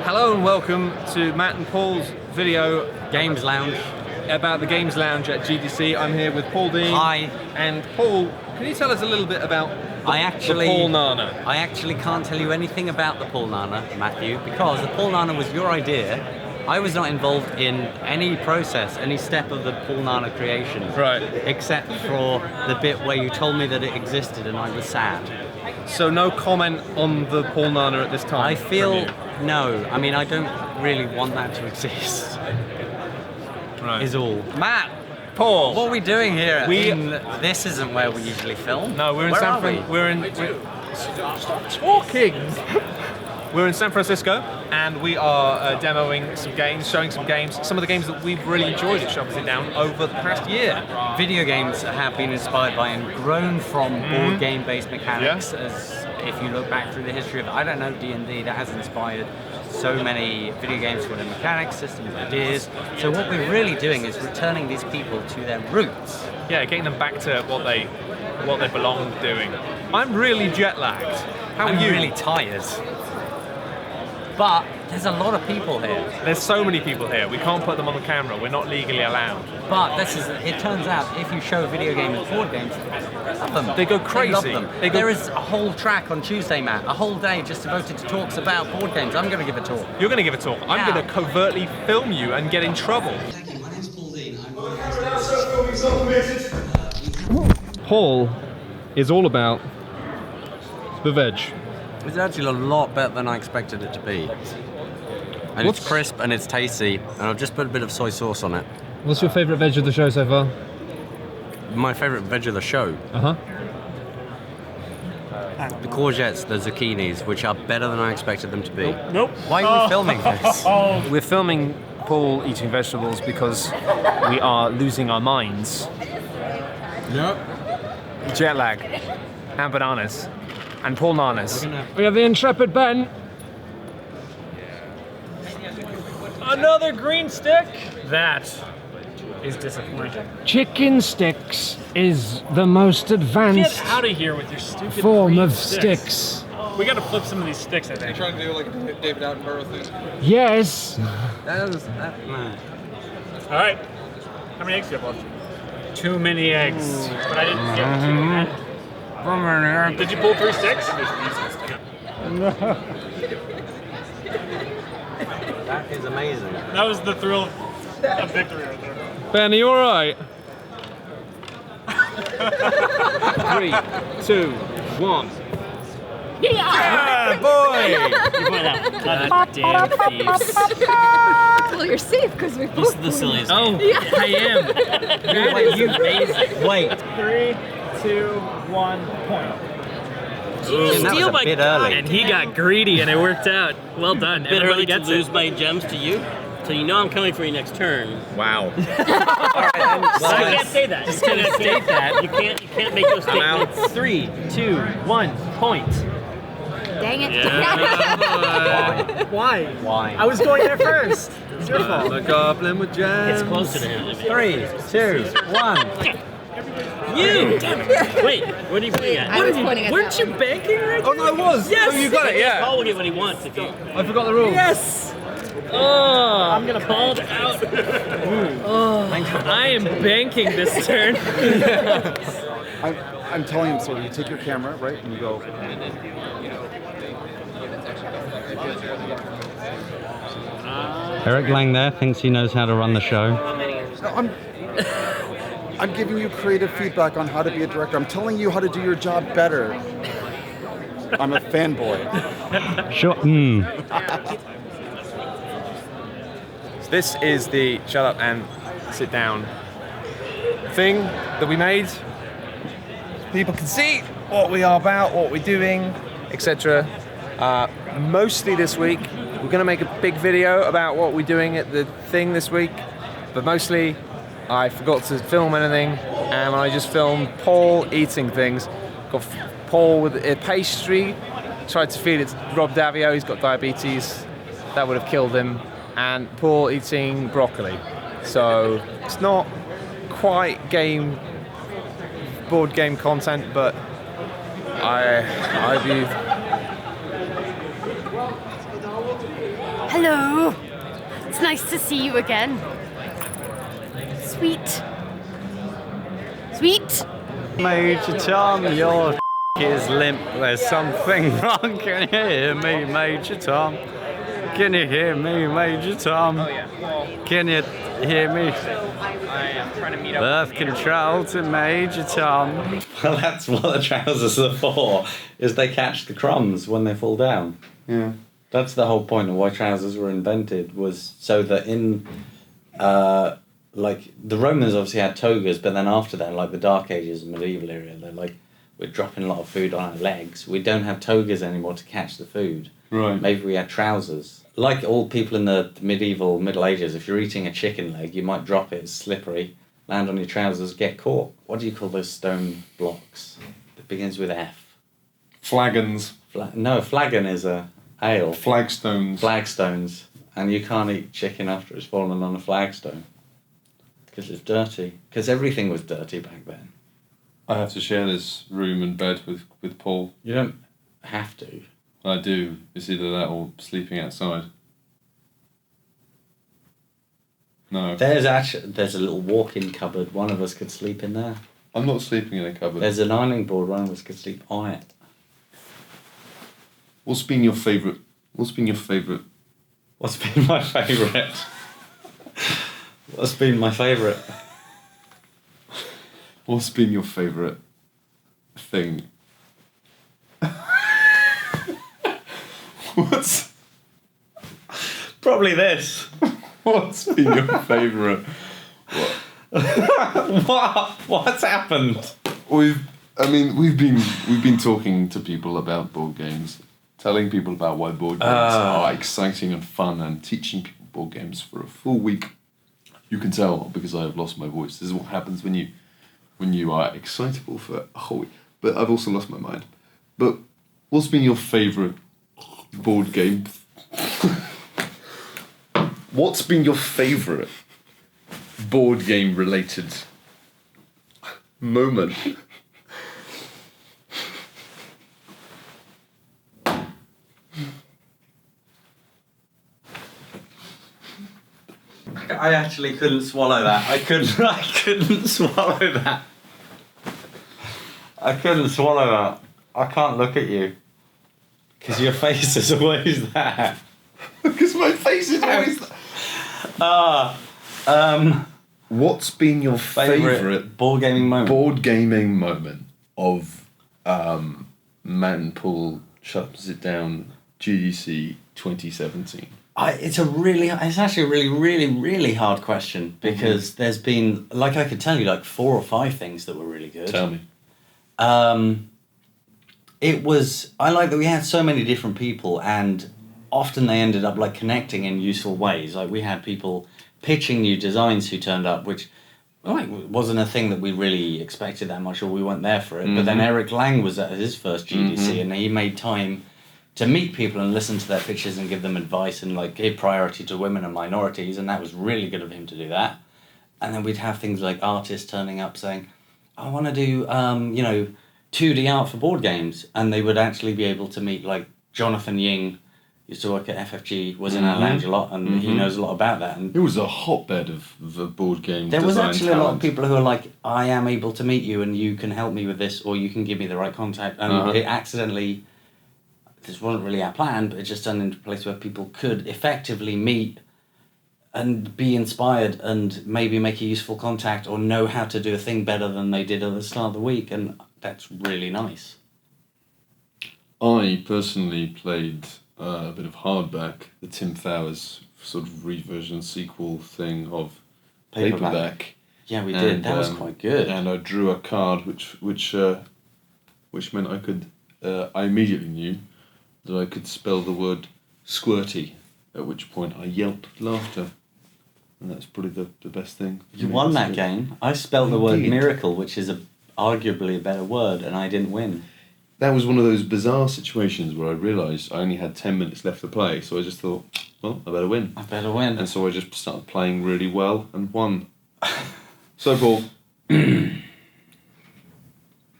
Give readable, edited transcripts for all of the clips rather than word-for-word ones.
Hello and welcome to Matt and Paul's video Games Lounge. About the Games Lounge at GDC. I'm here with Paul Dean. Hi. And Paul, can you tell us a little bit about the Paul Nana? I actually can't tell you anything about the Paul Nana, Matthew, because the Paul Nana was your idea. I was not involved in any process, any step of the Paul Nana creation. Right. Except for the bit where you told me that it existed and I was sad. So no comment on the Paul Nana at this time? I feel no. I mean, I don't really want that to exist. Right. Is all. Matt! Paul! What are we doing here? This isn't where we usually film. No, we're in San Francisco. Stop talking! We're in San Francisco and we are demoing some games, showing some games, some of the games that we've really enjoyed at Shop Sit Down over the past year. Video games have been inspired by and grown from board game-based mechanics. Yeah. As if you look back through the history of, I don't know, D&D, that has inspired so many video games for their mechanics, systems, ideas. So what we're really doing is returning these people to their roots. Yeah, getting them back to what they belong doing. I'm really jet lagged. How are you? I'm really tired. But there's a lot of people here. There's so many people here. We can't put them on the camera. We're not legally allowed. But it turns out if you show video games and board games, they love them. They go crazy. They love them. There is a whole track on Tuesday, Matt. A whole day just devoted to talks about board games. I'm going to give a talk. You're going to give a talk. I'm going to covertly film you and get in trouble. Thank you. My name's Paul Dean. Paul is all about the veg. It's actually a lot better than I expected it to be. And it's crisp and it's tasty, and I've just put a bit of soy sauce on it. What's your favourite veg of the show so far? My favourite veg of the show? Uh-huh. The courgettes, the zucchinis, which are better than I expected them to be. Nope. Why are we filming this? We're filming Paul eating vegetables because we are losing our minds. Yep. Jet lag. And bananas. And Paul Nanas. We have the intrepid Ben. Another green stick? That is disappointing. Chicken sticks is the most advanced Get out of here with your stupid form green of sticks. We gotta flip some of these sticks, I think. You're trying to do like a David Attenborough thing? Yes. Alright. How many eggs do you have left? Too many eggs. But I didn't get too many. Did you pull 3 sticks? That is amazing. That was the thrill of victory right there. Ben, are you alright? 3, 2, 1. Yeah, boy! You point out. God damn thieves. Well, you're safe because we both. This is the silliest. Oh, Yeah. I am. Wait, you amazing. Wait. 3, 2, 1, point. That was a bit early. And he got greedy and it worked out. Well done. Bit Everybody early to gets lose it. my gems to you, so you know I'm coming for your next turn. Wow. So you can't say that. You can't state that. You can't make those statements. 3, 2, 1, point. Dang it. Yeah. Why? Why? I was going there first. It's your fault. The goblin with gems. It's closer to him. 3, 2, 1. You! Wait, what are you pointing at? I was pointing at Weren't that you one. banking right Oh no, it was! Yes! Oh, you got it, yeah. Paul will get what he wants if you... I forgot the rules. Yes! Oh, I'm gonna call it out. I am banking this turn. I'm telling him, so you take your camera, right, and you go. Eric Lang there thinks he knows how to run the show. No, I'm giving you creative feedback on how to be a director. I'm telling you how to do your job better. I'm a fanboy. Sure. This is the shut up and sit down thing that we made. People can see what we are about, what we're doing, etc. Mostly this week, we're going to make a big video about what we're doing at the thing this week, but mostly I forgot to film anything, and I just filmed Paul eating things. Got Paul with a pastry, tried to feed it to Rob Davio, he's got diabetes, that would have killed him, and Paul eating broccoli. So it's not quite board game content, but I view. Hello Hello. It's nice to see you again. Sweet. Sweet. Major Tom, your is limp. There's something wrong. Can you hear me, Major Tom? Can you hear me, Major Tom? Oh yeah. Well, Can you hear me? I am trying to meet up. Birth control to Major Tom. Well, that's what the trousers are for, is they catch the crumbs when they fall down. Yeah. That's the whole point of why trousers were invented, was so that in, like, the Romans obviously had togas, but then after that, like the Dark Ages and medieval era, they're like, we're dropping a lot of food on our legs. We don't have togas anymore to catch the food. Right. Maybe we had trousers. Like all people in the Middle Ages, if you're eating a chicken leg, you might drop it, it's slippery, land on your trousers, get caught. What do you call those stone blocks? It begins with F. Flagons. No, flagon is a ale. Flagstones. Flagstones. And you can't eat chicken after it's fallen on a flagstone. Because it's dirty. Because everything was dirty back then. I have to share this room and bed with Paul. You don't have to. I do. It's either that or sleeping outside. No. There's a little walk-in cupboard. One of us could sleep in there. I'm not sleeping in a cupboard. There's an ironing board. One of us could sleep on it. What's been your favourite? What's been your favourite? What's been my favourite? What's been my favourite? What's been your favourite thing? What's Probably this. What's been your favourite? What's happened? We've been talking to people about board games, telling people about why board games are exciting and fun, and teaching people board games for a full week. You can tell because I have lost my voice. This is what happens when you are excitable for a whole week. But I've also lost my mind. But what's been your favourite board game? What's been your favourite board game related moment? I actually couldn't swallow that. I couldn't swallow that. I couldn't swallow that. I can't look at you. Because your face is always there. Because my face is always there. What's been your favourite board gaming moment of Matt and Paul Shuts It Down GDC 2017? It's actually a really hard question, because there's been, like, I could tell you like 4 or 5 things that were really good. Tell me. I like that we had so many different people, and often they ended up like connecting in useful ways. Like we had people pitching new designs who turned up, which wasn't a thing that we really expected that much, or we weren't there for it. But then Eric Lang was at his first GDC, and he made time to meet people and listen to their pitches and give them advice and like give priority to women and minorities, and that was really good of him to do that. And then we'd have things like artists turning up saying, I want to do 2D art for board games, and they would actually be able to meet like Jonathan Ying, used to work at FFG, was in our lounge a lot, and he knows a lot about that. And it was a hotbed of board game there was actually talent. a lot of people who are like, I am able to meet you and you can help me with this, or you can give me the right contact. And it accidentally, this wasn't really our plan, but it just turned into a place where people could effectively meet and be inspired and maybe make a useful contact or know how to do a thing better than they did at the start of the week, and that's really nice. I personally played a bit of Hardback, the Tim Thowers sort of reversion sequel thing of Paperback. Yeah, we did. That was quite good. And I drew a card which meant I could. I immediately knew that I could spell the word squirty, at which point I yelped laughter. And that's probably the best thing. You won that game. I spelled the word miracle, which is arguably a better word, and I didn't win. That was one of those bizarre situations where I realised I only had 10 minutes left to play, so I just thought, well, I better win. And so I just started playing really well and won. So, Paul, when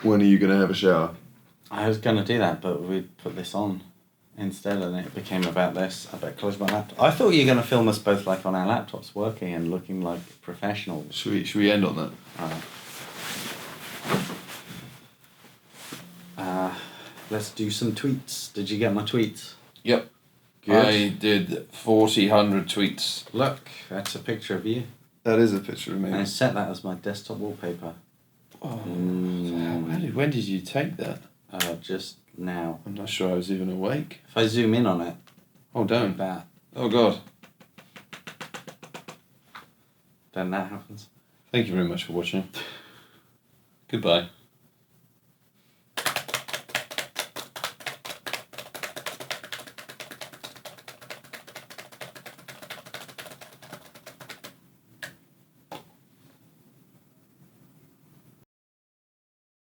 are you going to have a shower? I was going to do that, but we'd put this on. instead, and it became about this. I better close my laptop. I thought you were going to film us both like on our laptops, working and looking like professionals. Should we end on that? Let's do some tweets. Did you get my tweets? Yep. Good. I did 100 tweets. Look, that's a picture of you. That is a picture of me. I set that as my desktop wallpaper. Oh, when did you take that? Just now. I'm not sure I was even awake. If I zoom in on it. Oh, don't. Like that. Oh, God. Then that happens. Thank you very much for watching. Goodbye.